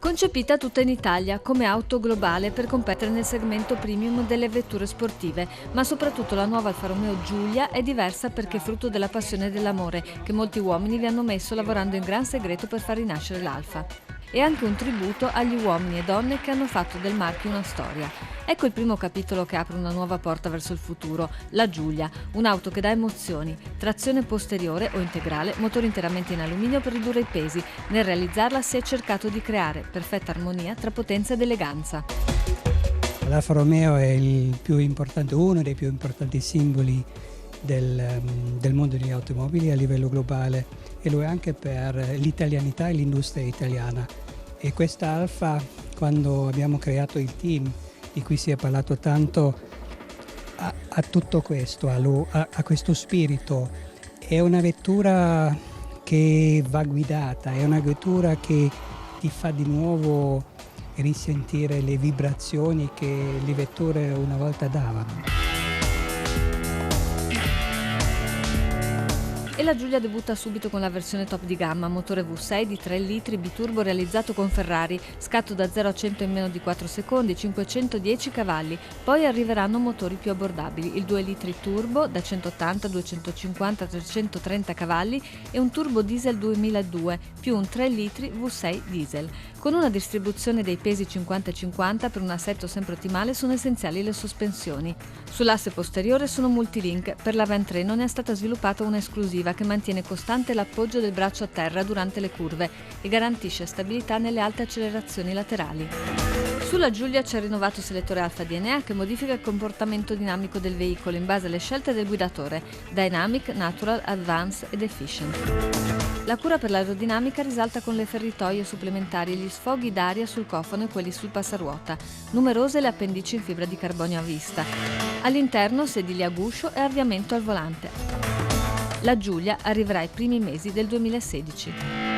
Concepita tutta in Italia come auto globale per competere nel segmento premium delle vetture sportive, ma soprattutto la nuova Alfa Romeo Giulia è diversa perché è frutto della passione e dell'amore che molti uomini vi hanno messo lavorando in gran segreto per far rinascere l'Alfa. E anche un tributo agli uomini e donne che hanno fatto del marchio una storia. Ecco il primo capitolo che apre una nuova porta verso il futuro, la Giulia, un'auto che dà emozioni, trazione posteriore o integrale, motore interamente in alluminio per ridurre i pesi. Nel realizzarla si è cercato di creare perfetta armonia tra potenza ed eleganza. L'Alfa Romeo è uno dei più importanti simboli del mondo degli automobili a livello globale e lo è anche per l'italianità e l'industria italiana. E questa Alfa, quando abbiamo creato il team di cui si è parlato tanto, ha tutto questo, ha questo spirito. È una vettura che va guidata, è una vettura che ti fa di nuovo risentire le vibrazioni che le vetture una volta davano. E la Giulia debutta subito con la versione top di gamma, motore V6 di 3 litri biturbo realizzato con Ferrari, scatto da 0 a 100 in meno di 4 secondi, 510 cavalli. Poi arriveranno motori più abbordabili, il 2 litri turbo da 180, 250, 330 cavalli e un turbo diesel 2002 più un 3 litri V6 diesel. Con una distribuzione dei pesi 50-50 per un assetto sempre ottimale sono essenziali le sospensioni. Sull'asse posteriore sono multilink, per l'avamtreno è stata sviluppata una esclusiva che mantiene costante l'appoggio del braccio a terra durante le curve e garantisce stabilità nelle alte accelerazioni laterali. Sulla Giulia c'è il rinnovato selettore Alfa DNA che modifica il comportamento dinamico del veicolo in base alle scelte del guidatore: Dynamic, Natural, Advanced ed Efficient. La cura per l'aerodinamica risalta con le ferritoie supplementari e gli sfoghi d'aria sul cofano e quelli sul passaruota. Numerose le appendici in fibra di carbonio a vista. All'interno sedili a guscio e avviamento al volante. La Giulia arriverà ai primi mesi del 2016.